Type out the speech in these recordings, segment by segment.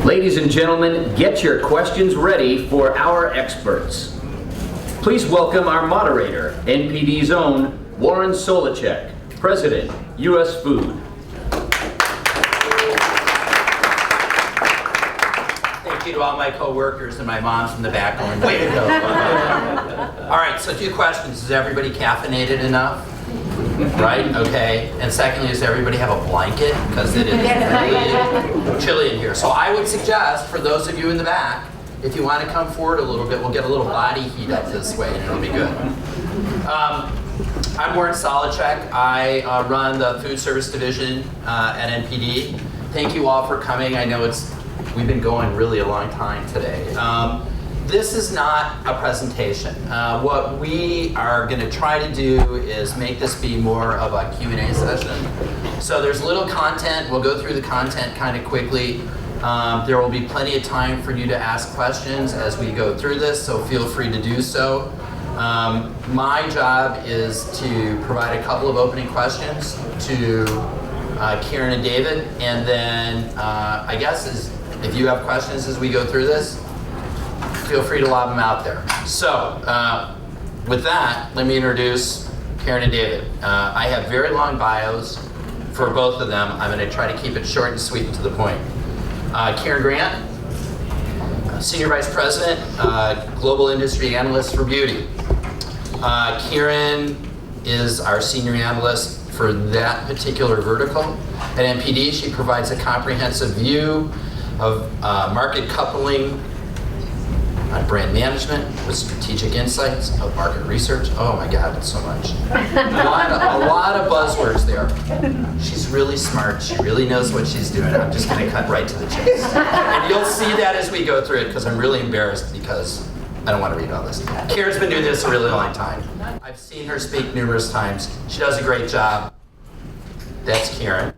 Ladies and gentlemen, get your questions ready for our experts. Please welcome our moderator, NPD's own Warren Solacek, President, U.S. Food. Thank you to all my co-workers and my mom's in the back going, way to go. All right, so 2 questions. Is everybody caffeinated enough? Right, okay. And secondly, does everybody have a blanket? Because it is really chilly in here. So I would suggest, for those of you in the back, if you want to come forward a little bit, we'll get a little body heat up this way and it'll be good. I'm Warren Solacek. I run the food service division at NPD. Thank you all for coming. I know we've been going really a long time today. This is not a presentation. What we are going to try to do is make this be more of a Q&A session. So there's little content. We'll go through the content kind of quickly. There will be plenty of time for you to ask questions as we go through this, so feel free to do so. My job is to provide a couple of opening questions to Karen and David, and then I guess if you have questions as we go through this, feel free to lob them out there. So, with that, let me introduce Karen and David. I have very long bios for both of them. I'm going to try to keep it short and sweet and to the point. Karen Grant, Senior Vice President, Global Industry Analyst for Beauty. Karen is our Senior Analyst for that particular vertical. At NPD, she provides a comprehensive view of market coupling, on brand management with strategic insights of market research. Oh my God, it's so much. A lot of buzzwords there. She's really smart. She really knows what she's doing. I'm just going to cut right to the chase. And you'll see that as we go through it because I'm really embarrassed because I don't want to read all this. Karen's been doing this a really long time. I've seen her speak numerous times. She does a great job. That's Karen.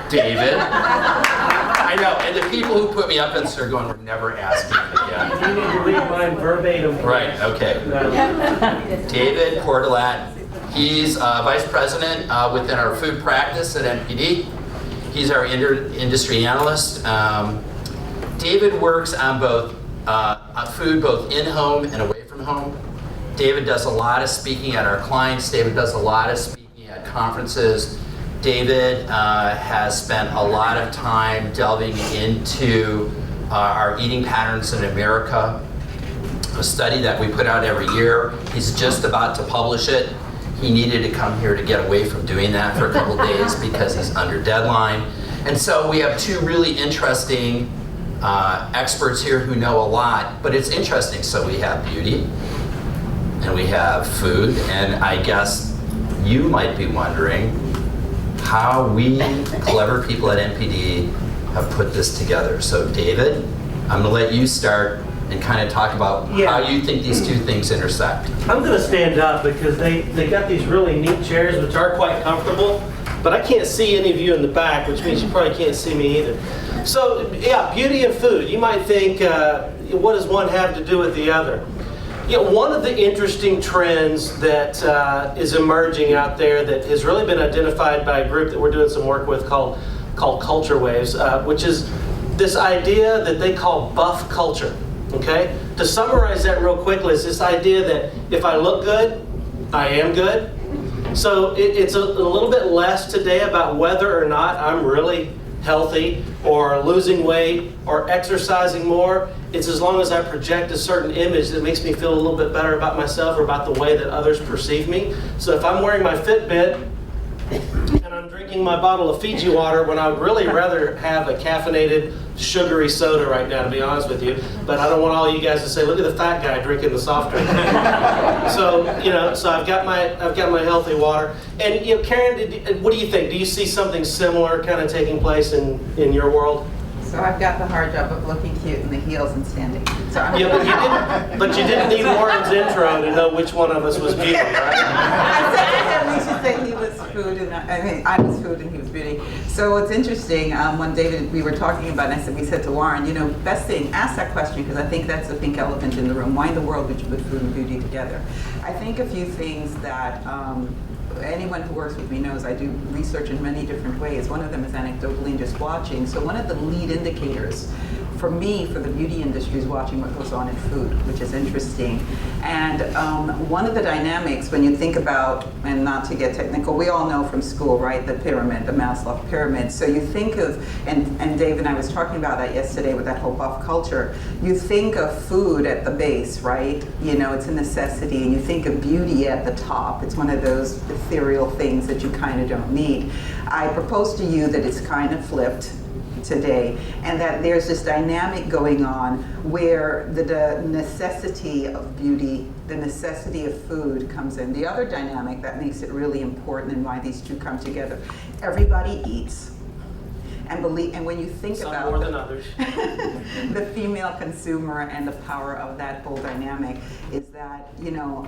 David. I know, and the people who put me up in this are going, we're never asking again. You need to read mine verbatim. Right, okay. David Portalatin. He's Vice President within our food practice at NPD. He's our industry analyst. David works on both food, both in-home and away from home. David does a lot of speaking at our clients. David does a lot of speaking at conferences. David has spent a lot of time delving into our eating patterns in America, a study that we put out every year. He's just about to publish it. He needed to come here to get away from doing that for a couple days because he's under deadline. And so we have 2 really interesting experts here who know a lot, but it's interesting. So we have beauty and we have food, and I guess you might be wondering how we clever people at NPD have put this together. So David, I'm going to let you start and kind of talk about how you think these 2 things intersect. I'm going to stand up because they got these really neat chairs which are quite comfortable, but I can't see any of you in the back, which means you probably can't see me either. So yeah, beauty and food. You might think, what does one have to do with the other? You know, one of the interesting trends that is emerging out there that has really been identified by a group that we're doing some work with called Culture Waves, which is this idea that they call buff culture. Okay? To summarize that real quickly, is this idea that if I look good, I am good. So it's a little bit less today about whether or not I'm really healthy or losing weight or exercising more. It's as long as I project a certain image that makes me feel a little bit better about myself or about the way that others perceive me. So if I'm wearing my Fitbit and I'm drinking my bottle of Fiji water when I would really rather have a caffeinated, sugary soda right now, to be honest with you, but I don't want all you guys to say, look at the fat guy drinking the soft drink. So I've got my healthy water. And Karen, what do you think? Do you see something similar kind of taking place in your world? So I've got the hard job of looking cute in the heels and standing. So but you didn't need Warren's intro to know which one of us was beauty, right? I said at least you say he was food, and I was food and he was beauty. So it's interesting. When David, we were talking about, and we said to Warren, best thing, ask that question because I think that's the pink elephant in the room. Why in the world would you put food and beauty together? I think a few things that anyone who works with me knows I do research in many different ways. One of them is anecdotally and just watching. So one of the lead indicators for me, for the beauty industry, is watching what goes on in food, which is interesting. And one of the dynamics, when you think about, and not to get technical, we all know from school, right, the pyramid, the Maslow pyramid. So you think of, and Dave and I was talking about that yesterday with that whole buff culture, you think of food at the base, right? You know, it's a necessity, and you think of beauty at the top. It's one of those ethereal things that you kind of don't need. I propose to you that it's kind of flipped today, and that there's this dynamic going on where the necessity of beauty, the necessity of food comes in. The other dynamic that makes it really important and why these two come together, everybody eats. And when you think Some about more than others. the female consumer and the power of that whole dynamic is that, you know,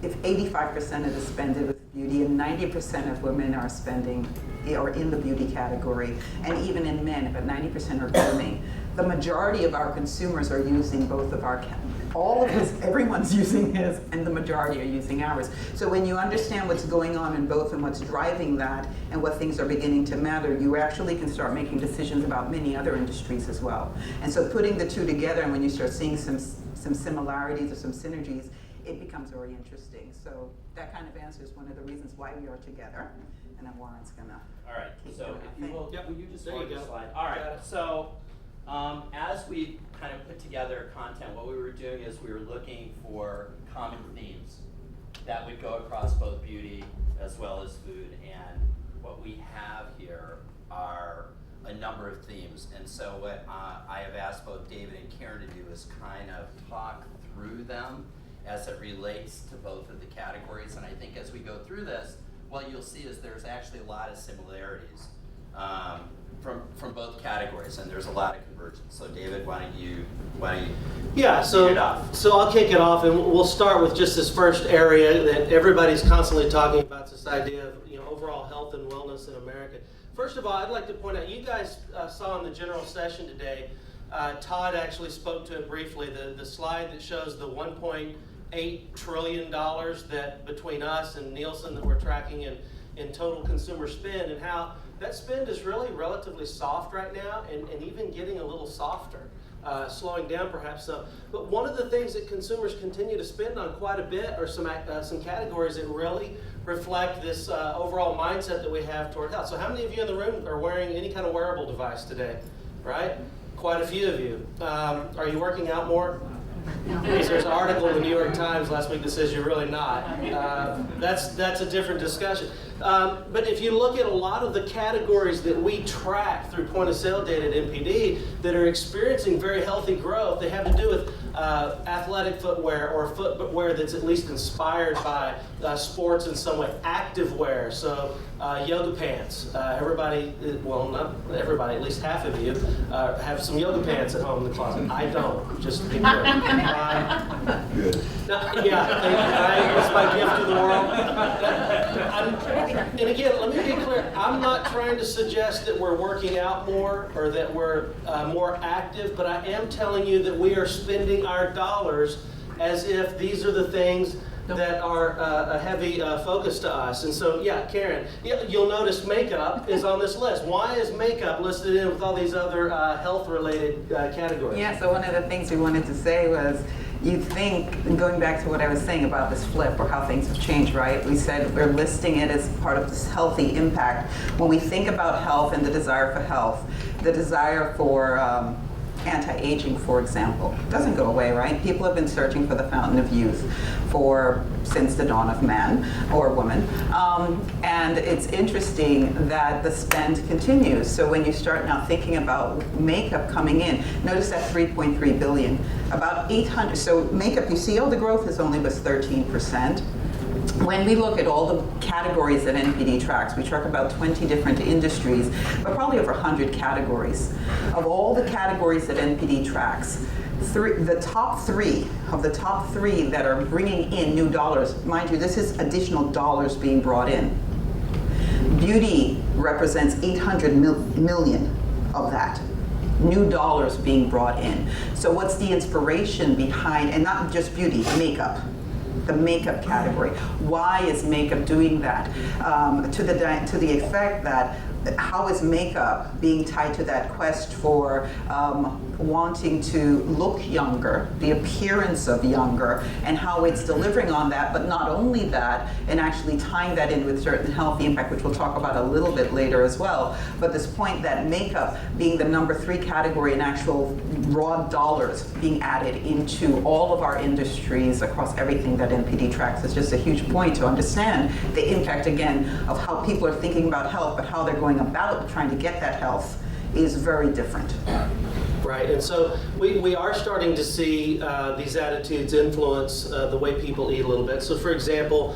if 85% of the spend is with beauty and 90% of women are spending or in the beauty category, and even in men, but 90% are grooming, the majority of our consumers are using both of our all of his, everyone's using his, and the majority are using ours. So when you understand what's going on in both and what's driving that and what things are beginning to matter, you actually can start making decisions about many other industries as well. And so putting the two together, and when you start seeing some similarities or some synergies, it becomes very interesting. So that kind of answers one of the reasons why we are together. And then Warren's gonna. All right, so if you will, Yep. will you just There forward you the go. slide? All Got right, it. so as we kind of put together content, what we were doing is we were looking for common themes that would go across both beauty as well as food. And what we have here are a number of themes. And so what I have asked both David and Karen to do is kind of talk through them as it relates to both of the categories. And I think as we go through this, what you'll see is there's actually a lot of similarities from both categories, and there's a lot of convergence. So David, why don't you Yeah, lead it off? so I'll kick it off, and we'll start with just this first area that everybody's constantly talking about, this idea of, you know, overall health and wellness in America. First of all, I'd like to point out, you guys saw in the general session today, Todd actually spoke to it briefly, the slide that shows the $1.8 trillion that between us and Nielsen that we're tracking in total consumer spend, and how that spend is really relatively soft right now, and even getting a little softer, slowing down perhaps so. But one of the things that consumers continue to spend on quite a bit are some categories that really reflect this overall mindset that we have toward health. So how many of you in the room are wearing any kind of wearable device today, right? Quite a few of you. Are you working out more? Because there's an article in the New York Times last week that says you're really not. That's a different discussion. But if you look at a lot of the categories that we track through point of sale data at NPD that are experiencing very healthy growth, they have to do with athletic footwear or footwear that's at least inspired by sports in some way, active wear, so yoga pants. Everybody, well, not everybody, at least half of you have some yoga pants at home in the closet. I don't, just to be clear. Good. Yeah, thank you. It's my gift to the world. And again, let me be clear. I'm not trying to suggest that we're working out more or that we're more active, but I am telling you that we are spending our dollars as if these are the things that are a heavy focus to us. And so, yeah, Karen, you'll notice makeup is on this list. Why is makeup listed in with all these other health-related categories? Yeah, so one of the things we wanted to say was, you think, and going back to what I was saying about this flip or how things have changed, right? We said we're listing it as part of this healthy impact. When we think about health and the desire for health, the desire for anti-aging, for example, doesn't go away, right? People have been searching for the fountain of youth since the dawn of man or woman. And it's interesting that the spend continues. So when you start now thinking about makeup coming in, notice that 3.3 billion, about 800, so makeup, you see, the growth is only was 13%. When we look at all the categories that NPD tracks, we track about 20 different industries, but probably over 100 categories. Of all the categories that NPD tracks, the top three that are bringing in new dollars, mind you, this is additional dollars being brought in. Beauty represents 800 million of that. New dollars being brought in. So what's the inspiration behind, and not just beauty, makeup. the makeup category. Why is makeup doing that? To the effect that how is makeup being tied to that quest for wanting to look younger, the appearance of younger, and how it's delivering on that, but not only that, and actually tying that in with certain healthy impact, which we'll talk about a little bit later as well. But this point that makeup being the #3 category in actual raw dollars being added into all of our industries across everything that NPD tracks is just a huge point to understand the impact, again, of how people are thinking about health, but how they're going about trying to get that health is very different. Right, and so we are starting to see these attitudes influence the way people eat a little bit. So for example,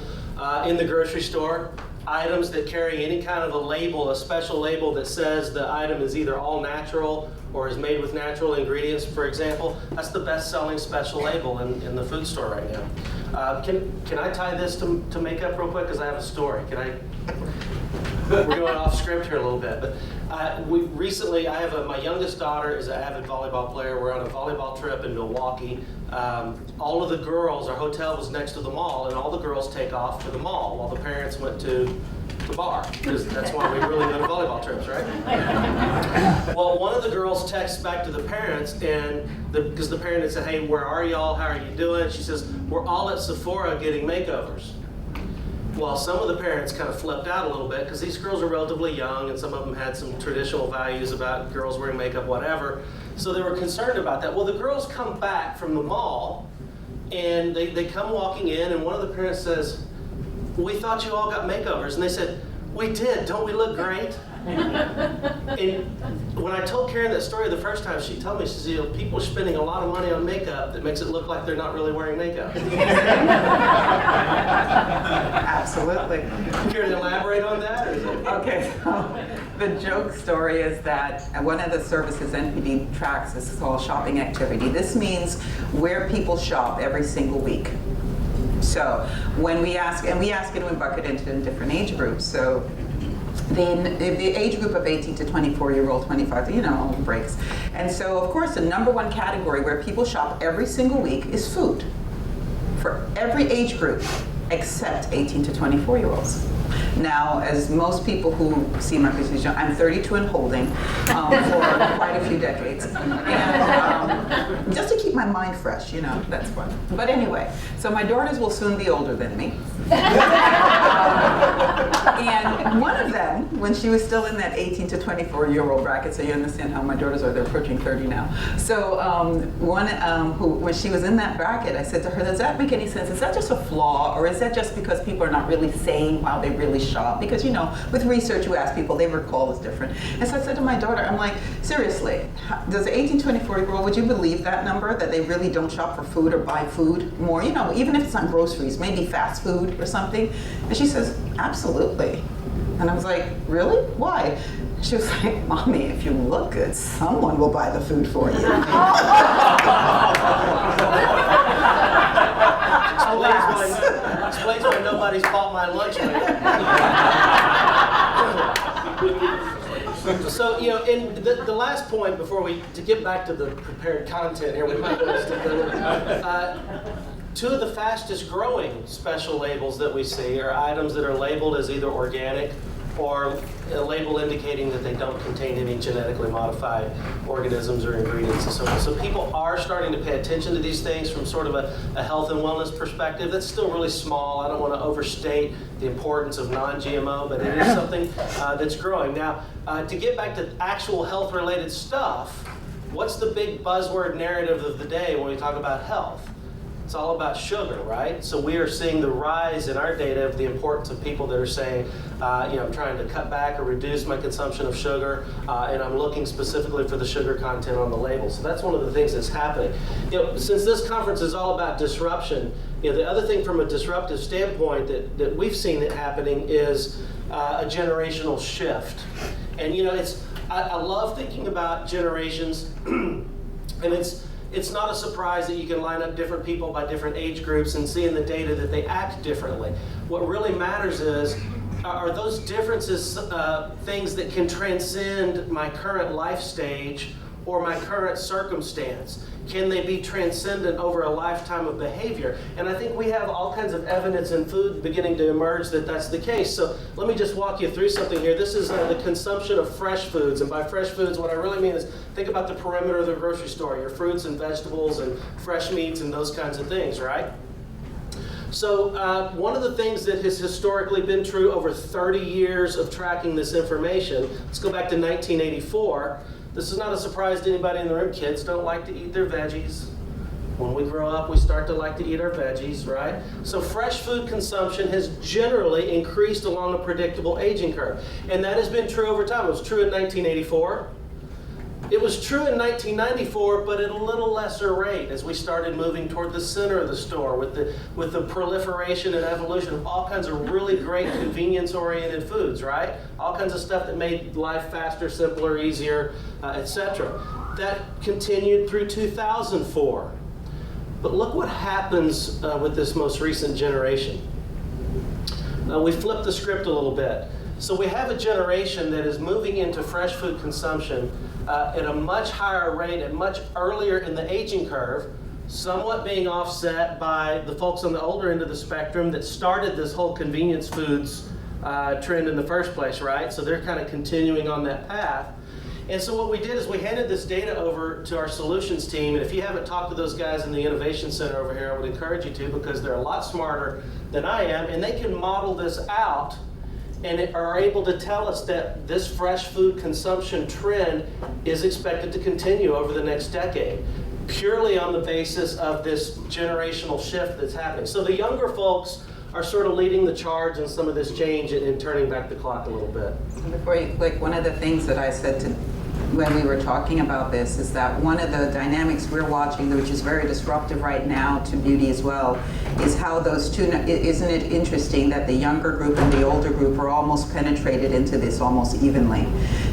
in the grocery store, items that carry any kind of a label, a special label that says the item is either all natural or is made with natural ingredients, for example, that's the best-selling special label in the food store right now. Can I tie this to makeup real quick? Because I have a story. Can I? We're going off script here a little bit, but recently I have my youngest daughter is an avid volleyball player. We're on a volleyball trip in Milwaukee. All of the girls, our hotel was next to the mall, and all the girls take off to the mall while the parents went to the bar, because that's why we really go to volleyball trips, right? Well, one of the girls texts back to the parents, and because the parent had said, "Hey, where are y'all? How are you doing?" She says, "We're all at Sephora getting makeovers." Well, some of the parents kind of flipped out a little bit because these girls are relatively young, and some of them had some traditional values about girls wearing makeup, whatever. So they were concerned about that. Well, the girls come back from the mall, and they come walking in, and one of the parents says, "We thought you all got makeovers." And they said, "We did. Don't we look great?" And when I told Karen that story the first time, she told me, she said, "People are spending a lot of money on makeup that makes it look like they're not really wearing makeup." Absolutely. Care to elaborate on that? Or is it... Okay, so the joke story is that one of the services NPD tracks is called shopping activity. This means where people shop every single week. So when we ask, and we ask it and we bucket into different age groups. So the age group of 18 to 24-year-old, 25, all the breaks. And so, of course, the #1 category where people shop every single week is food for every age group except 18 to 24-year-olds. Now, as most people who see my presentation, I'm 32 and holding for quite a few decades. And just to keep my mind fresh, that's fun. But anyway, so my daughters will soon be older than me. And one of them, when she was still in that 18 to 24-year-old bracket, so you understand how my daughters are, they're approaching 30 now. So when she was in that bracket, I said to her, "Does that make any sense? Is that just a flaw, or is that just because people are not really saying how they really shop?" Because, with research, you ask people, they recall is different. And so I said to my daughter, I'm like, seriously, does the 18, 24-year-old, would you believe that number, that they really don't shop for food or buy food more? Even if it's not groceries, maybe fast food or something. And she says, absolutely. And I was like, really? Why? She was like, "Mommy, if you look good, someone will buy the food for you." Explains why nobody's bought my lunch money. So, and the last point before to get back to the prepared content here, we might want to stick a little bit. Two of the fastest growing special labels that we see are items that are labeled as either organic or a label indicating that they don't contain any genetically modified organisms or ingredients and so on. So people are starting to pay attention to these things from sort of a health and wellness perspective. That's still really small. I don't want to overstate the importance of non-GMO, but it is something that's growing. Now, to get back to actual health-related stuff, what's the big buzzword narrative of the day when we talk about health? It's all about sugar, right? So we are seeing the rise in our data of the importance of people that are saying, I'm trying to cut back or reduce my consumption of sugar, and I'm looking specifically for the sugar content on the label. So that's one of the things that's happening. Since this conference is all about disruption, the other thing from a disruptive standpoint that we've seen it happening is a generational shift. And I love thinking about generations, and it's not a surprise that you can line up different people by different age groups and see in the data that they act differently. What really matters is, are those differences things that can transcend my current life stage, or my current circumstance? Can they be transcendent over a lifetime of behavior? And I think we have all kinds of evidence in food beginning to emerge that that's the case. So let me just walk you through something here. This is the consumption of fresh foods. And by fresh foods, what I really mean is think about the perimeter of the grocery store, your fruits and vegetables and fresh meats and those kinds of things, right? So one of the things that has historically been true over 30 years of tracking this information, let's go back to 1984. This is not a surprise to anybody in the room. Kids don't like to eat their veggies. When we grow up, we start to like to eat our veggies, right? So fresh food consumption has generally increased along a predictable aging curve. And that has been true over time. It was true in 1984. It was true in 1994, but at a little lesser rate as we started moving toward the center of the store with the proliferation and evolution of all kinds of really great convenience-oriented foods, right? All kinds of stuff that made life faster, simpler, easier, etc. That continued through 2004. But look what happens with this most recent generation. We flipped the script a little bit. So we have a generation that is moving into fresh food consumption at a much higher rate and much earlier in the aging curve, somewhat being offset by the folks on the older end of the spectrum that started this whole convenience foods trend in the first place, right? So they're kind of continuing on that path. And so what we did is we handed this data over to our solutions team, and if you haven't talked to those guys in the Innovation Center over here, I would encourage you to, because they're a lot smarter than I am, and they can model this out and are able to tell us that this fresh food consumption trend is expected to continue over the next decade, purely on the basis of this generational shift that's happening. So the younger folks are sort of leading the charge in some of this change and turning back the clock a little bit. Before you click, one of the things that I said to when we were talking about this is that one of the dynamics we're watching, which is very disruptive right now to beauty as well, is how those two, isn't it interesting that the younger group and the older group are almost penetrated into this almost evenly?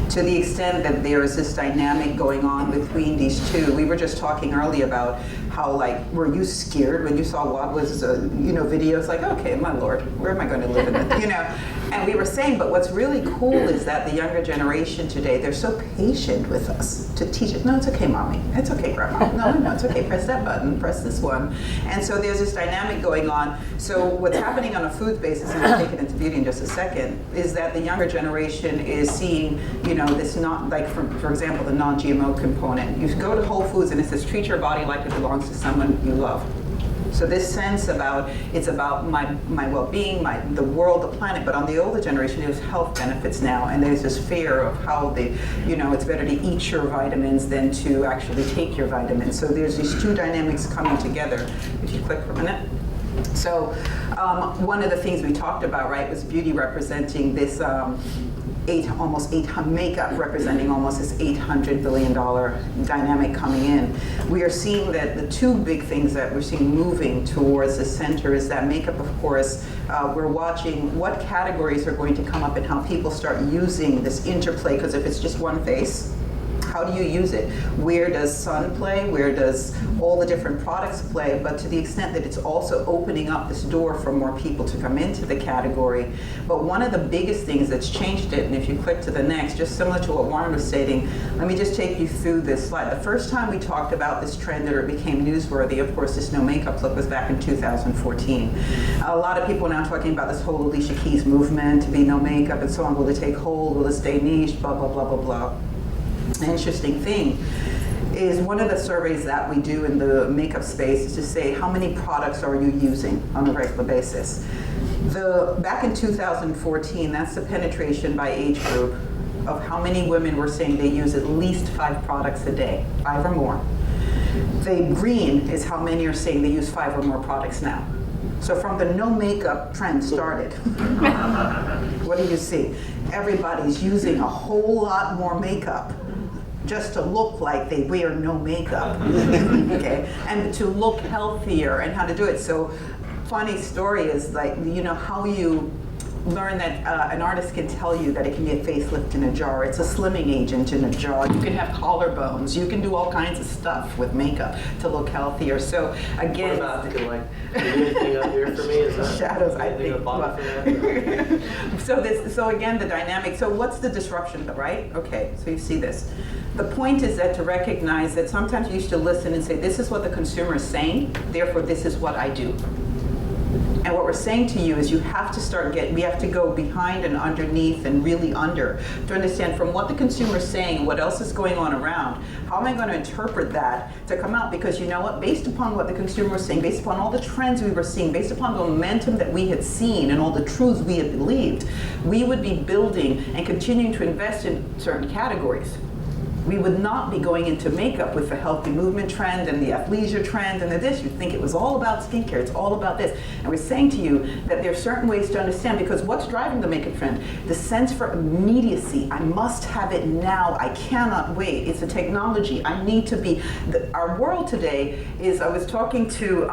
To the extent that there is this dynamic going on between these two. We were just talking earlier about how, like, were you scared when you saw what was, videos like, okay, my Lord, where am I going to live in it, And we were saying, but what's really cool is that the younger generation today, they're so patient with us to teach it. No, it's okay, Mommy. It's okay, Grandma. No, it's okay. Press that button. Press this one. And so there's this dynamic going on. So what's happening on a food basis, and I'll take it into beauty in just a second, is that the younger generation is seeing, this not like, for example, the non-GMO component. You go to Whole Foods and it says, treat your body like it belongs to someone you love. So this sense about, it's about my well-being, the world, the planet, but on the older generation, there's health benefits now, and there's this fear of how it's better to eat your vitamins than to actually take your vitamins. So there's these two dynamics coming together. If you click for a minute. So one of the things we talked about, right, was beauty representing this makeup representing almost this $800 billion dynamic coming in. We are seeing that the two big things that we're seeing moving towards the center is that makeup, of course. We're watching what categories are going to come up and how people start using this interplay, because if it's just one face, how do you use it? Where does sun play? Where does all the different products play? But to the extent that it's also opening up this door for more people to come into the category. But one of the biggest things that's changed it, and if you click to the next, just similar to what Warren was stating, let me just take you through this slide. The first time we talked about this trend that it became newsworthy, of course, this no makeup look was back in 2014. A lot of people are now talking about this whole Alicia Keys movement to be no makeup and so on. Will it take hold? Will it stay niche? Blah, blah, blah, blah, blah. An interesting thing is one of the surveys that we do in the makeup space is to say how many products are you using on a regular basis. Back in 2014, that's the penetration by age group of how many women were saying they use at least 5 products a day, 5 or more. The green is how many are saying they use 5 or more products now. So from the no makeup trend started, what do you see? Everybody's using a whole lot more makeup just to look like they wear no makeup, okay? And to look healthier and how to do it. So funny story is like, how you learn that an artist can tell you that it can be a facelift in a jar. It's a slimming agent in a jar. You can have collarbones. You can do all kinds of stuff with makeup to look healthier. So again, What about, you can do anything up here for me? Is that shadows, I anything think. above for that? So again, the dynamic. So what's the disruption, right? Okay, so you see this. The point is that to recognize that sometimes you used to listen and say, this is what the consumer is saying, therefore this is what I do. And what we're saying to you is you have to we have to go behind and underneath and really under to understand from what the consumer is saying, what else is going on around, how am I going to interpret that to come out? Because you know what, based upon what the consumer was saying, based upon all the trends we were seeing, based upon the momentum that we had seen and all the truths we had believed, we would be building and continuing to invest in certain categories. We would not be going into makeup with the healthy movement trend and the athleisure trend and this. You'd think it was all about skincare, it's all about this. And we're saying to you that there are certain ways to understand, because what's driving the makeup trend? The sense for immediacy. I must have it now, I cannot wait. It's a technology, I need to be. Our world today is, I was talking to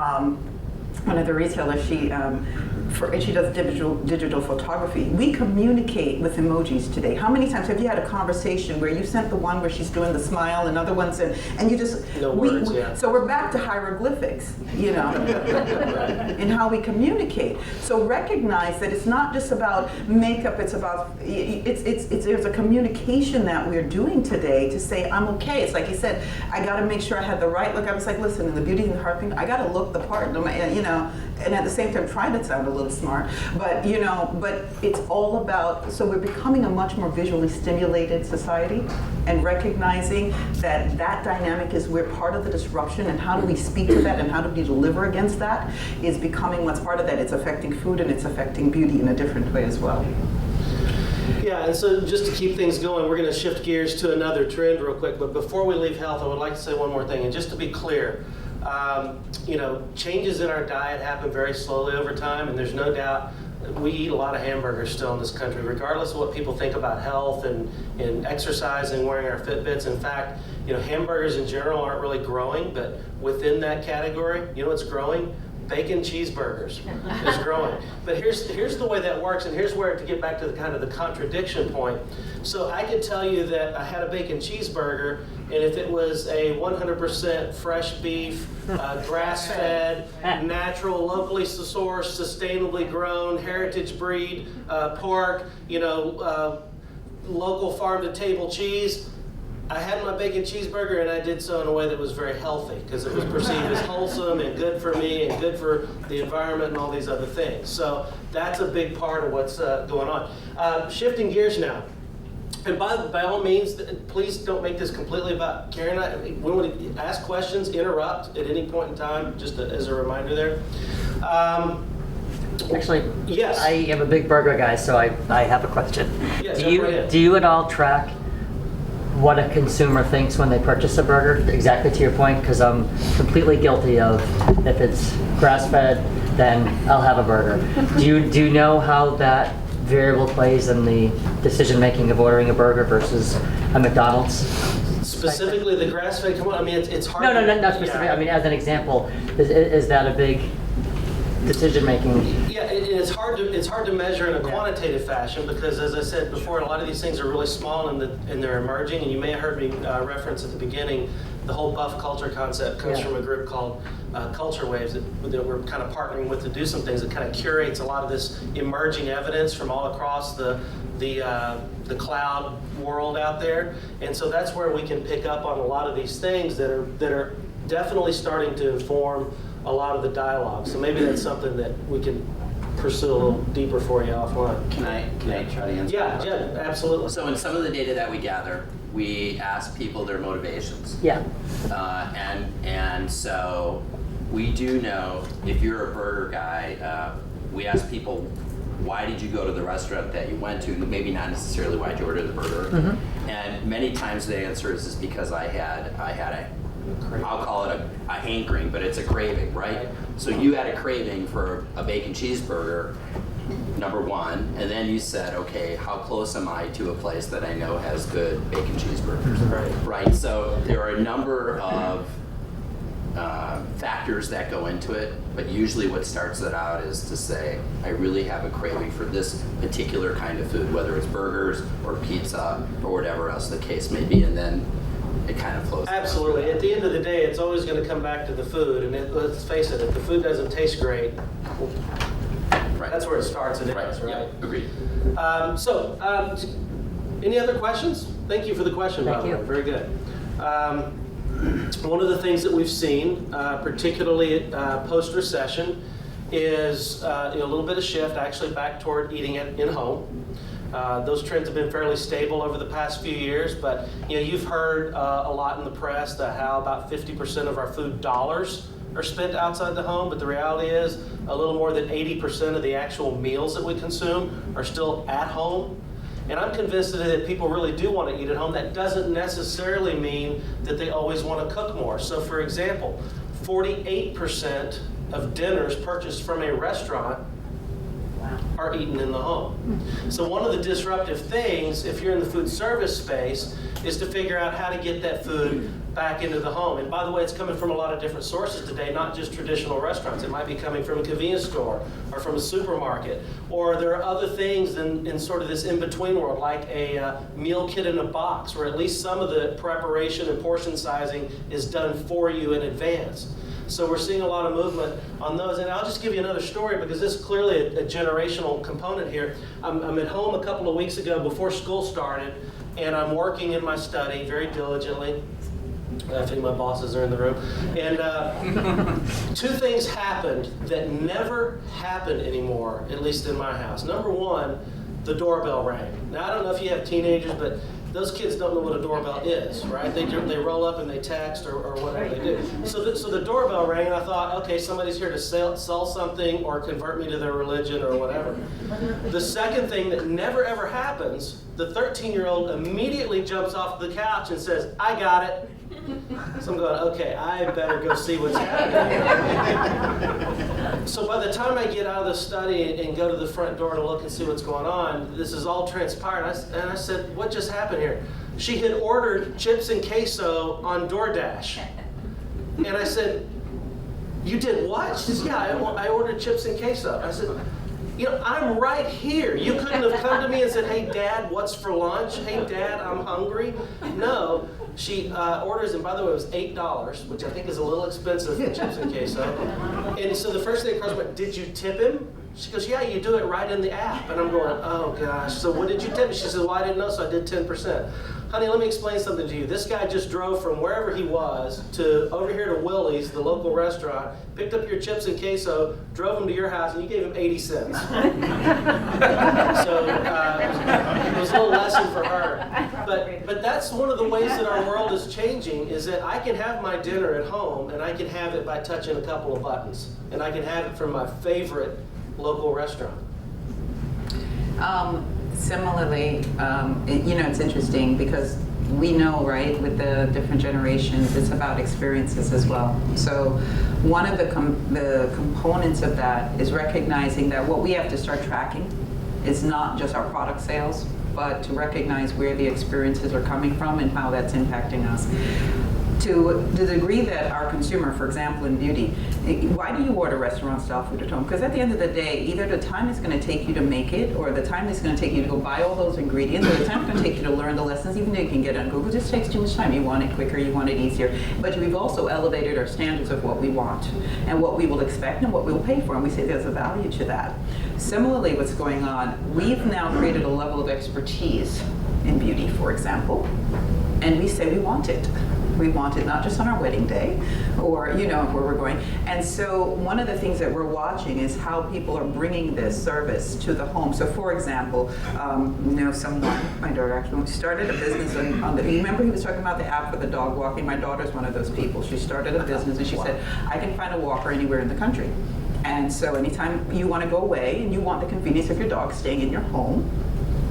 one of the retailers, she does digital photography. We communicate with emojis today. How many times have you had a conversation where you sent the one where she's doing the smile and other ones and you just No words, yeah. So we're back to hieroglyphics, you know, in how we communicate. So recognize that it's not just about makeup. It's about there's a communication that we're doing today to say I'm okay. It's like you said, I got to make sure I had the right look. I was like, listen, in the beauty and the heart thing, I got to look the part, you know, and at the same time try to sound a little smart, but you know, but it's all about, so we're becoming a much more visually stimulated society, and recognizing that that dynamic is we're part of the disruption, and how do we speak to that and how do we deliver against that is becoming what's part of that. It's affecting food and it's affecting beauty in a different way as well. Yeah, and so just to keep things going, we're going to shift gears to another trend real quick, but before we leave health, I would like to say one more thing, and just to be clear, you know, changes in our diet happen very slowly over time, and there's no doubt we eat a lot of hamburgers still in this country, regardless of what people think about health and exercise and wearing our Fitbits. In fact, you know, hamburgers in general aren't really growing, but within that category, you know what's growing? Bacon cheeseburgers is growing. But here's the way that works, and here's where, to get back to the kind of the contradiction point. So I could tell you that I had a bacon cheeseburger, and if it was a 100% fresh beef, grass-fed, natural, locally sourced, sustainably grown, heritage breed, pork, you know, local farm-to-table cheese, I had my bacon cheeseburger, and I did so in a way that was very healthy, because it was perceived as wholesome and good for me and good for the environment and all these other things. So that's a big part of what's going on. Shifting gears now. And by all means, please don't make this completely about Karen and I. We want to ask questions, interrupt at any point in time, just as a reminder there. Actually, yes. I am a big burger guy, so I have a question. Yes, Do you at all track what a consumer thinks when they purchase a burger? Exactly to your point, because I'm completely guilty of, if it's grass-fed, then I'll have a burger. Do you know how that variable plays in the decision-making of ordering a burger versus a McDonald's? Specifically the grass-fed, come on, I mean, it's hard. No, not specifically. Yeah. I mean, as an example, is that a big decision-making? Yeah, it's hard to measure in a quantitative fashion, because, as I said before, a lot of these things are really small and they're emerging. And you may have heard me reference at the beginning, the whole buff culture concept comes from a group called Culture Waves that we're kind of partnering with to do some things that kind of curates a lot of this emerging evidence from all across the cloud world out there. And so that's where we can pick up on a lot of these things that are definitely starting to inform a lot of the dialogue. So maybe that's something that we can pursue a little deeper for you offline. Can I try to answer that? Yeah, absolutely. So in some of the data that we gather, we ask people their motivations. Yeah. And so we do know, if you're a burger guy, we ask people, why did you go to the restaurant that you went to? Maybe not necessarily why did you order the burger. Mm-hmm. And many times the answer is because I had a, I'll call it a hankering, but it's a craving, right? So you had a craving for a bacon cheeseburger, number one, and then you said, okay, how close am I to a place that I know has good bacon cheeseburgers? Right. So there are a number of factors that go into it, but usually what starts it out is to say, I really have a craving for this particular kind of food, whether it's burgers or pizza or whatever else the case may be, and then it kind of flows. Absolutely. At the end of the day, it's always going to come back to the food, and let's face it, if the food doesn't taste great, Right. that's where it starts and ends, right? Yeah, agreed. Any other questions? Thank you for the question, by Thank the you. way. Very good. One of the things that we've seen, particularly post-recession, is a little bit of shift actually back toward eating it in home. Those trends have been fairly stable over the past few years, but you've heard a lot in the press that how about 50% of our food dollars are spent outside the home, but the reality is a little more than 80% of the actual meals that we consume are still at home. And I'm convinced that people really do want to eat at home. That doesn't necessarily mean that they always want to cook more. So for example, 48% of dinners purchased from a restaurant are eaten in the home. So one of the disruptive things, if you're in the food service space, is to figure out how to get that food back into the home. And by the way, it's coming from a lot of different sources today, not just traditional restaurants. It might be coming from a convenience store or from a supermarket. Or there are other things in sort of this in-between world, like a meal kit in a box, where at least some of the preparation and portion sizing is done for you in advance. So we're seeing a lot of movement on those. And I'll just give you another story because this is clearly a generational component here. I'm at home a couple of weeks ago before school started, and I'm working in my study very diligently. I think my bosses are in the room. And two things happened that never happen anymore, at least in my house. Number one, the doorbell rang. Now, I don't know if you have teenagers, but those kids don't know what a doorbell is, right? They roll up and they text or whatever they do. So the doorbell rang, and I thought, okay, somebody's here to sell something or convert me to their religion or whatever. The second thing that never ever happens, the 13-year-old immediately jumps off the couch and says, I got it. So I'm going, okay, I better go see what's happening. So by the time I get out of the study and go to the front door to look and see what's going on, this is all transpired. And I said, what just happened here? She had ordered chips and queso on DoorDash. And I said, you did what? She says, yeah, I ordered chips and queso. I said, I'm right here. You couldn't have come to me and said, hey, Dad, what's for lunch? Hey, Dad, I'm hungry. No. She orders, and by the way, it was $8, which I think is a little expensive for chips and queso. And so the first thing across went, did you tip him? She goes, yeah, you do it right in the app. And I'm going, oh gosh, so what did you tip him? She says, well, I didn't know, so I did 10%. Honey, let me explain something to you. This guy just drove from wherever he was to over here to Willie's, the local restaurant, picked up your chips and queso, drove him to your house, and you gave him 80 cents. So it was a little lesson for her. But that's one of the ways that our world is changing, is that I can have my dinner at home, and I can have it by touching a couple of buttons. And I can have it from my favorite local restaurant. Similarly, it's interesting because we know, right, with the different generations, it's about experiences as well. So one of the components of that is recognizing that what we have to start tracking is not just our product sales, but to recognize where the experiences are coming from and how that's impacting us. To the degree that our consumer, for example, in beauty, why do you order restaurant-style food at home? Because at the end of the day, either the time it's going to take you to make it, or the time it's going to take you to go buy all those ingredients, or the time it's going to take you to learn the lessons, even though you can get it on Google, just takes too much time. You want it quicker, you want it easier. But we've also elevated our standards of what we want, and what we will expect, and what we will pay for, and we say there's a value to that. Similarly, what's going on, we've now created a level of expertise in beauty, for example, and we say we want it. We want it not just on our wedding day or, where we're going. And so one of the things that we're watching is how people are bringing this service to the home. So for example, someone, my daughter actually started a business on the, you remember he was talking about the app for the dog walking? My daughter's one of those people. She started a business and she said, I can find a walker anywhere in the country. And so anytime you want to go away and you want the convenience of your dog staying in your home,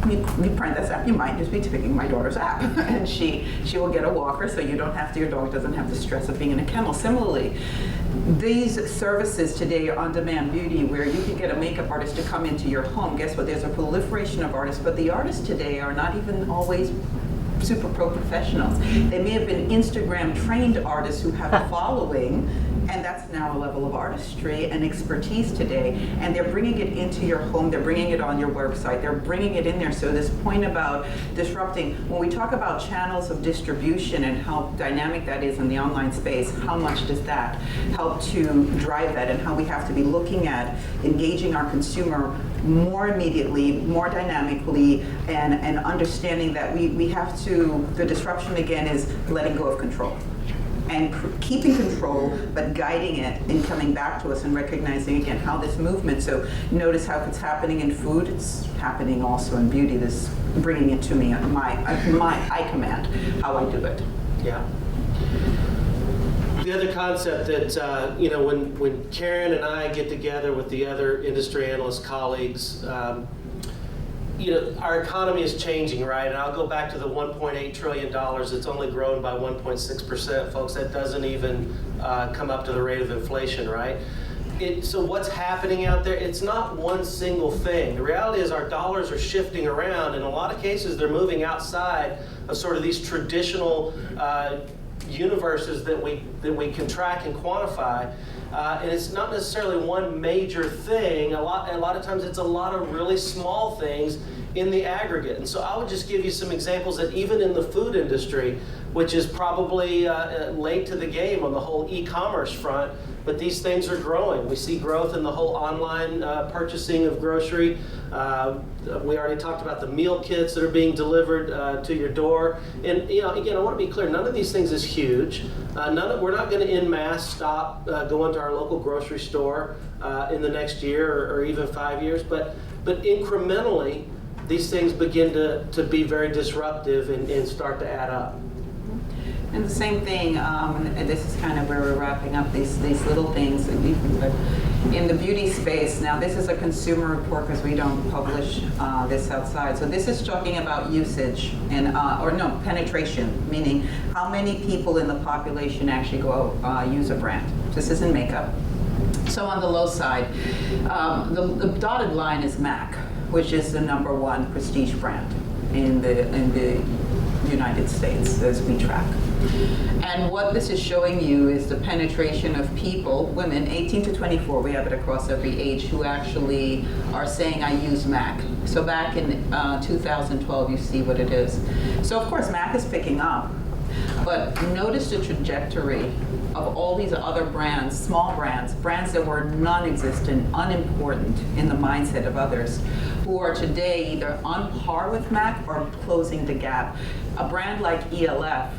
you print this app, you might just be picking my daughter's app. And she will get a walker so your dog doesn't have the stress of being in a kennel. Similarly, these services today are on-demand beauty where you can get a makeup artist to come into your home. Guess what? There's a proliferation of artists, but the artists today are not even always super pro professionals. They may have been Instagram trained artists who have a following, and that's now a level of artistry and expertise today. And they're bringing it into your home, they're bringing it on your website, they're bringing it in there. So this point about disrupting, when we talk about channels of distribution and how dynamic that is in the online space, how much does that help to drive that, and how we have to be looking at engaging our consumer more immediately, more dynamically, and understanding that we have to, the disruption again is letting go of control. And keeping control, but guiding it and coming back to us and recognizing again how this movement, so notice how it's happening in food, it's happening also in beauty, this bringing it to me, I command how I do it. Yeah. The other concept that, you know, when Karen and I get together with the other industry analyst colleagues, you know, our economy is changing, right? And I'll go back to the $1.8 trillion. It's only grown by 1.6%, folks. That doesn't even come up to the rate of inflation, right? So what's happening out there? It's not one single thing. The reality is our dollars are shifting around. In a lot of cases, they're moving outside of sort of these traditional universes that we can track and quantify. And it's not necessarily one major thing. A lot of times it's a lot of really small things in the aggregate. And so I would just give you some examples that even in the food industry, which is probably late to the game on the whole e-commerce front, but these things are growing. We see growth in the whole online purchasing of grocery. We already talked about the meal kits that are being delivered to your door. And you know, again, I want to be clear, none of these things is huge. We're not going to en masse stop going to our local grocery store in the next year or even 5 years, but incrementally, these things begin to be very disruptive and start to add up. And the same thing, and this is kind of where we're wrapping up these little things. In the beauty space, now this is a consumer report because we don't publish this outside. So this is talking about usage and, penetration, meaning how many people in the population actually go use a brand. This isn't makeup. So on the low side, the dotted line is MAC, which is the #1 prestige brand in the United States as we track. And what this is showing you is the penetration of people, women 18 to 24, we have it across every age, who actually are saying, I use MAC. So back in 2012, you see what it is. So of course, MAC is picking up, but notice the trajectory of all these other brands, small brands that were non-existent, unimportant in the mindset of others, who are today either on par with MAC or closing the gap. A brand like ELF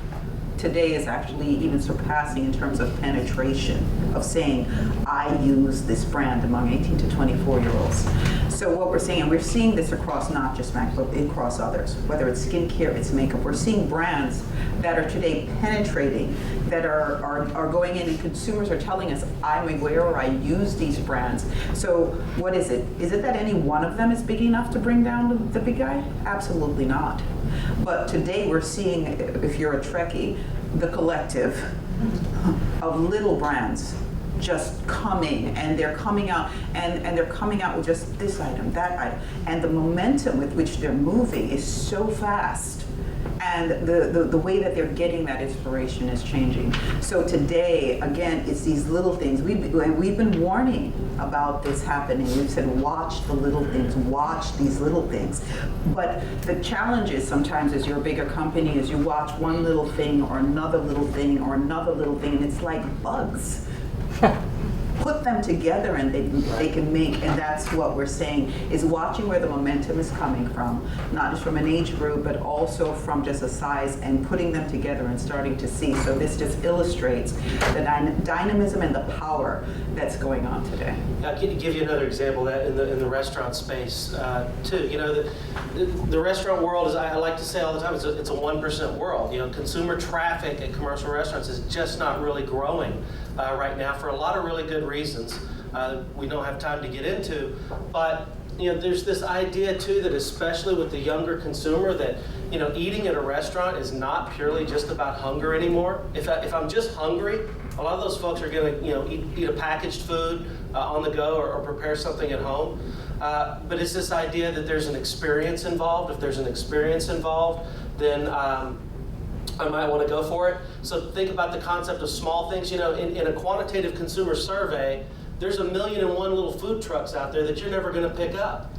today is actually even surpassing in terms of penetration of saying, I use this brand among 18 to 24-year-olds. So what we're seeing, and we're seeing this across not just MAC, but across others, whether it's skincare, it's makeup, we're seeing brands that are today penetrating, that are going in, and consumers are telling us, I'm aware or I use these brands. So what is it? Is it that any one of them is big enough to bring down the big guy? Absolutely not. But today we're seeing, if you're a Trekkie, the collective of little brands just coming, and they're coming out, and they're coming out with just this item, that item, and the momentum with which they're moving is so fast. And the way that they're getting that inspiration is changing. So today, again, it's these little things. We've been warning about this happening. We've said, watch the little things, watch these little things. But the challenge is sometimes as you're a bigger company, is you watch one little thing or another little thing or another little thing, and it's like bugs. Put them together and they can make, and that's what we're saying, is watching where the momentum is coming from, not just from an age group, but also from just a size, and putting them together and starting to see. So this just illustrates the dynamism and the power that's going on today. I'll give you another example of that in the restaurant space too. You know, the restaurant world is, I like to say all the time, it's a 1% world. You know, consumer traffic at commercial restaurants is just not really growing right now for a lot of really good reasons we don't have time to get into. But you know, there's this idea too that especially with the younger consumer that, you know, eating at a restaurant is not purely just about hunger anymore. If I'm just hungry, a lot of those folks are going to, you know, eat a packaged food on the go or prepare something at home. But it's this idea that there's an experience involved. If there's an experience involved, then I might want to go for it. So think about the concept of small things. You know, in a quantitative consumer survey, there's 1,000,001 little food trucks out there that you're never going to pick up.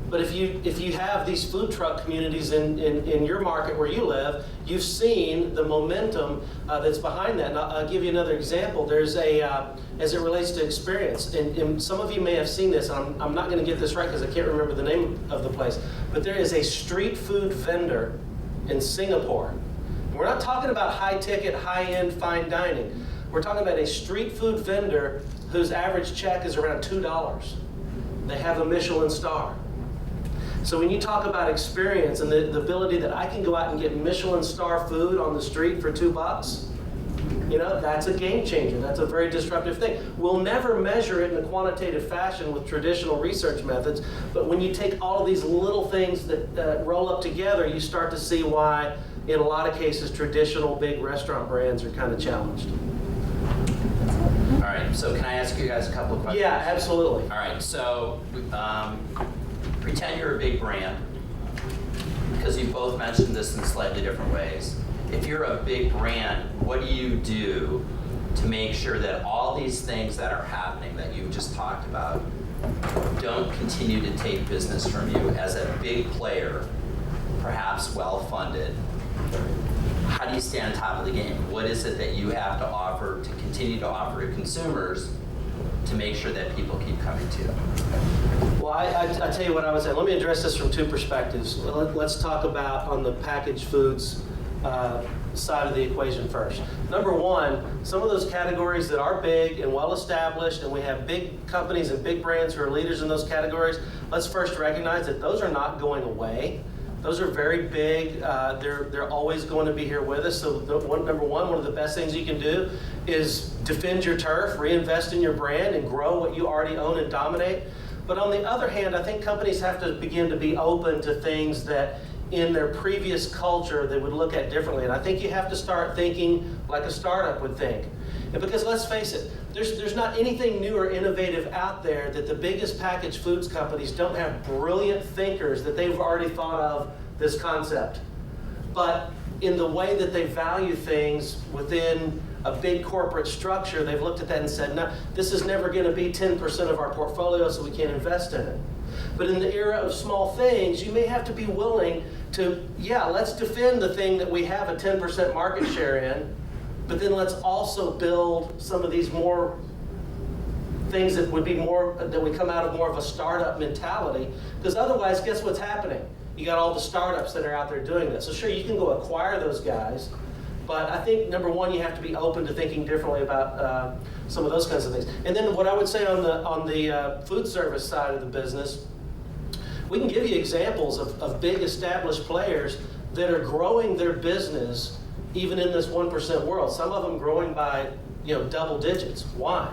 But if you have these food truck communities in your market where you live, you've seen the momentum that's behind that. And I'll give you another example. There's as it relates to experience, and some of you may have seen this, and I'm not going to get this right because I can't remember the name of the place, but there is a street food vendor in Singapore. We're not talking about high ticket, high end, fine dining. We're talking about a street food vendor whose average check is around $2. They have a Michelin star. So when you talk about experience and the ability that I can go out and get Michelin star food on the street for $2, you know, that's a game changer. That's a very disruptive thing. We'll never measure it in a quantitative fashion with traditional research methods, but when you take all of these little things that roll up together, you start to see why, in a lot of cases, traditional big restaurant brands are kind of challenged. All right, so can I ask you guys a couple of questions? Yeah, absolutely. All right, so pretend you're a big brand, because you both mentioned this in slightly different ways. If you're a big brand, what do you do to make sure that all these things that are happening that you've just talked about don't continue to take business from you as a big player, perhaps well-funded? How do you stay on top of the game? What is it that you have to offer, to continue to offer to consumers to make sure that people keep coming to you? Well, I tell you what I would say. Let me address this from two perspectives. Let's talk about on the packaged foods side of the equation first. Number one, some of those categories that are big and well established, and we have big companies and big brands who are leaders in those categories, let's first recognize that those are not going away. Those are very big. They're always going to be here with us. So number one of the best things you can do is defend your turf, reinvest in your brand, and grow what you already own and dominate. But on the other hand, I think companies have to begin to be open to things that in their previous culture they would look at differently. And I think you have to start thinking like a startup would think. And because let's face it, there's not anything new or innovative out there that the biggest packaged foods companies don't have brilliant thinkers that they've already thought of this concept. But in the way that they value things within a big corporate structure, they've looked at that and said, no, this is never going to be 10% of our portfolio, so we can't invest in it. But in the era of small things, you may have to be willing to, yeah, let's defend the thing that we have a 10% market share in, but then let's also build some of these more things that would be more, that would come out of more of a startup mentality. Because otherwise, guess what's happening? You got all the startups that are out there doing this. So sure, you can go acquire those guys, but I think number one, you have to be open to thinking differently about some of those kinds of things. And then what I would say on the food service side of the business, we can give you examples of big established players that are growing their business even in this 1% world. Some of them growing by double digits. Why?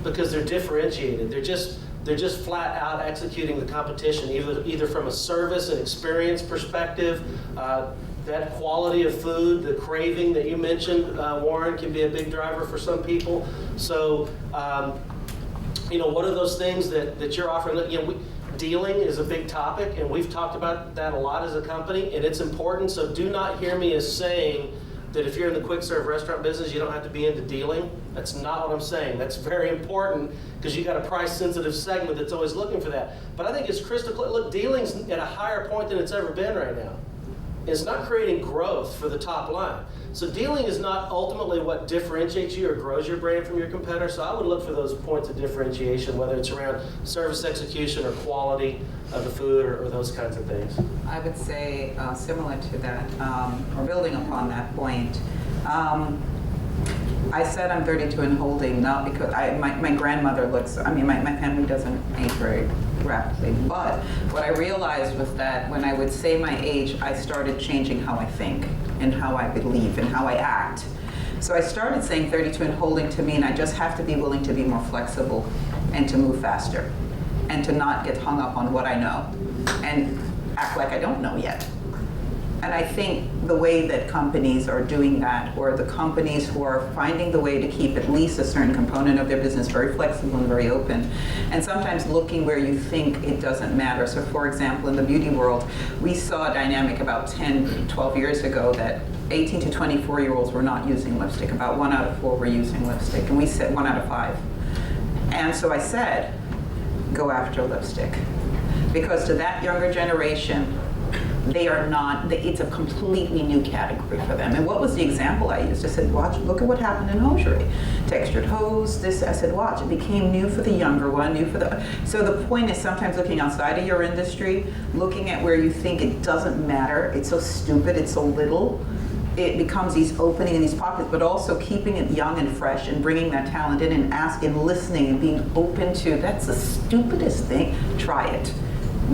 Because they're differentiated. They're just flat out executing the competition, either from a service and experience perspective. That quality of food, the craving that you mentioned, Warren, can be a big driver for some people. So, what are those things that you're offering? Dealing is a big topic, and we've talked about that a lot as a company, and it's important. So do not hear me as saying that if you're in the quick serve restaurant business, you don't have to be into dealing. That's not what I'm saying. That's very important because you got a price sensitive segment that's always looking for that. But I think it's crystal clear. Look, dealing's at a higher point than it's ever been right now. It's not creating growth for the top line. So dealing is not ultimately what differentiates you or grows your brand from your competitor. So I would look for those points of differentiation, whether it's around service execution or quality of the food or those kinds of things. I would say similar to that, or building upon that point. I said I'm 32 and holding, not because my grandmother looks, my family doesn't age very rapidly, but what I realized was that when I would say my age, I started changing how I think and how I believe and how I act. So I started saying 32 and holding to mean I just have to be willing to be more flexible and to move faster and to not get hung up on what I know and act like I don't know yet. And I think the way that companies are doing that, or the companies who are finding the way to keep at least a certain component of their business very flexible and very open, and sometimes looking where you think it doesn't matter. So for example, in the beauty world, we saw a dynamic about 10, 12 years ago that 18 to 24-year-olds were not using lipstick. About 1 out of 4 were using lipstick, and we said 1 out of 5. And so I said, go after lipstick. Because to that younger generation, they are not, it's a completely new category for them. And what was the example I used? I said, watch, look at what happened in hosiery. Textured hose, this, I said, watch, it became new for the younger one, new for the, so the point is sometimes looking outside of your industry, looking at where you think it doesn't matter, it's so stupid, it's so little, it becomes these opening in these pockets, but also keeping it young and fresh and bringing that talent in and asking, listening and being open to, that's the stupidest thing, try it.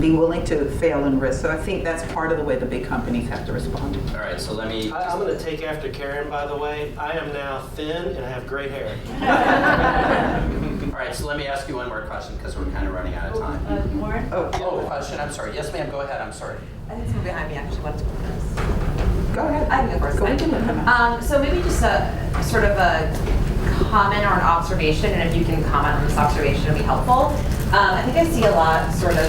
Be willing to fail and risk. So I think that's part of the way the big companies have to respond. All right, so let me. I'm going to take after Karen, by the way. I am now thin and I have gray hair. All right, so let me ask you one more question because we're kind of running out of time. Warren? Oh, question. I'm sorry. Yes, ma'am. Go ahead. I'm sorry. I think someone behind me actually wanted to go first. Go ahead. I can go first. Go ahead. So maybe just a sort of a comment or an observation, and if you can comment on this observation, it would be helpful. I think I see a lot sort of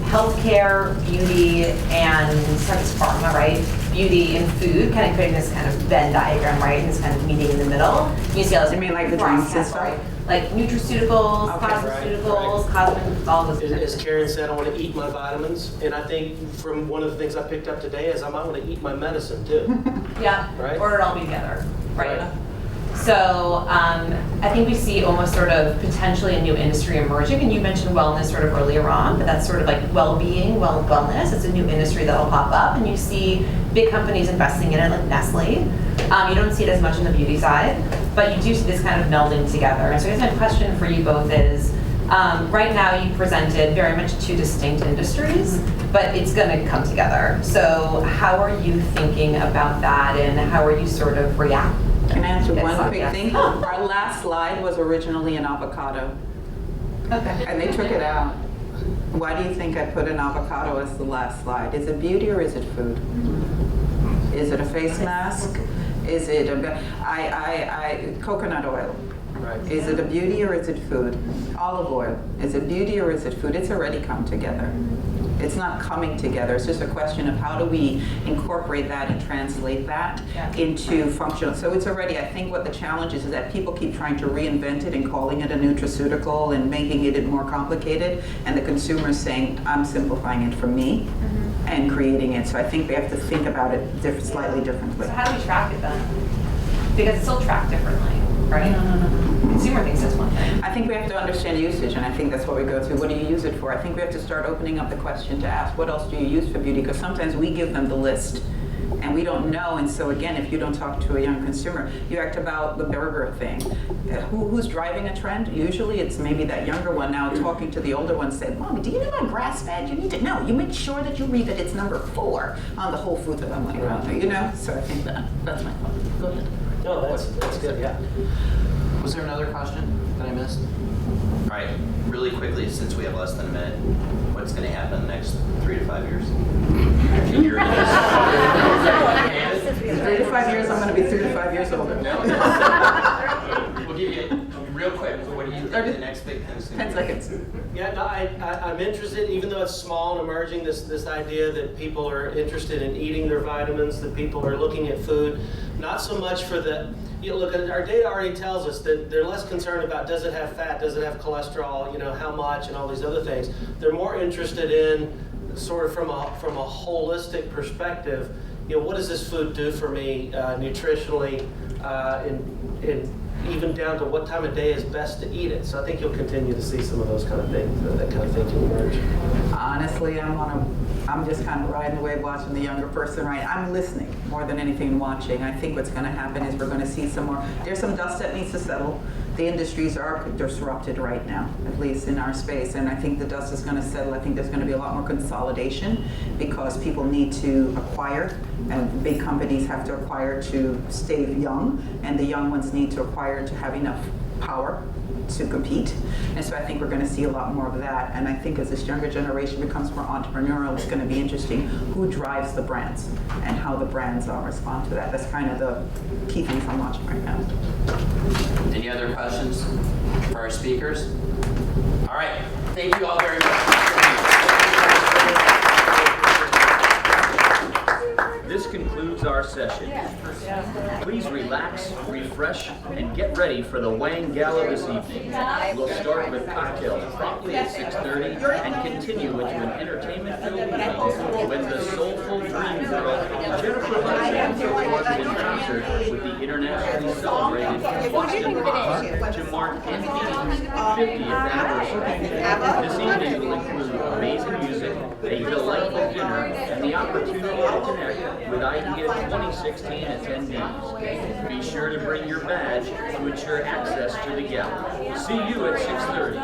healthcare, beauty, and sometimes pharma, right? Beauty and food, kind of creating this kind of Venn diagram, right? And this kind of meeting in the middle. You see all this. You mean like the drinks and stuff? Right? Like nutraceuticals, Okay, cosmeceuticals, cosmetics, all those. As Karen said, I want to eat my vitamins, and I think from one of the things I picked up today is I might want to eat my medicine too. Yeah, Right. or it all be together, right? Right. So I think we see almost sort of potentially a new industry emerging, and you mentioned wellness sort of earlier on, but that's sort of like well-being, wellness. It's a new industry that'll pop up, and you see big companies investing in it, like Nestle. You don't see it as much on the beauty side, but you do see this kind of melding together. And so I guess my question for you both is, right now you presented very much 2 distinct industries, but it's going to come together. So how are you thinking about that, and how are you sort of reacting? Can I answer one quick Yeah. thing? Our last slide was originally an avocado, Okay. and they took it out. Why do you think I put an avocado as the last slide? Is it beauty or is it food? Is it a face mask? Is it coconut oil? Right. Is it a beauty or is it food? Olive oil. Is it beauty or is it food? It's already come together. It's not coming together. It's just a question of how do we incorporate that and translate that into functional. So it's already, I think what the challenge is that people keep trying to reinvent it and calling it a nutraceutical and making it more complicated. And the consumer is saying, I'm simplifying it for me and creating it. So I think we have to think about it slightly differently. So how do we track it then? Because it's still tracked differently, right? Consumer thinks it's one thing. I think we have to understand usage, and I think that's what we go through. What do you use it for? I think we have to start opening up the question to ask, what else do you use for beauty? Because sometimes we give them the list, and we don't know. And so again, if you don't talk to a young consumer, you act about the burger thing. Who's driving a trend? Usually it's maybe that younger one now talking to the older one said, Mommy, do you know about grass-fed? You need to know. You make sure that you read that it's number 4 on the Whole Foods. I'm like, well, you know? So I think that's my thought. Go ahead. No, that's good, yeah. Was there another question that I missed? All right, really quickly, since we have less than a minute, what's going to happen in the next 3 to 5 years? If you're in this. In 3 to 5 years, I'm going to be 3 to 5 years older. We'll give you real quick. What do you think the next big thing is? 10 seconds. Yeah, no, I'm interested, even though it's small and emerging, this idea that people are interested in eating their vitamins, that people are looking at food, not so much for the, you know, look, our data already tells us that they're less concerned about does it have fat, does it have cholesterol, you know, how much, and all these other things. They're more interested in sort of from a holistic perspective, you know, what does this food do for me nutritionally, and even down to what time of day is best to eat it. So I think you'll continue to see some of those kind of things, that kind of thinking emerge. Honestly, I'm just kind of riding the wave watching the younger person, right? I'm listening more than anything watching. I think what's going to happen is we're going to see some more. There's some dust that needs to settle. The industries are disrupted right now, at least in our space, and I think the dust is going to settle. I think there's going to be a lot more consolidation because people need to acquire, and big companies have to acquire to stay young, and the young ones need to acquire to have enough power to compete. And so I think we're going to see a lot more of that. And I think as this younger generation becomes more entrepreneurial, it's going to be interesting who drives the brands and how the brands respond to that. That's kind of the key things I'm watching right now. Any other questions for our speakers? All right. Thank you all very much. This concludes our session. Please relax, refresh, and get ready for the Wang Gala this evening. We'll start with cocktails promptly at 6:30 and continue into an entertainment-filled evening when the soulful dream girl Jennifer Hudson performs in concert with the internationally celebrated Boston Pop to mark NPD's 50th anniversary. This evening will include amazing music, a delightful dinner, and the opportunity to connect with IDEA 2016 attendees. Be sure to bring your badge to ensure access to the gala. See you at 6:30.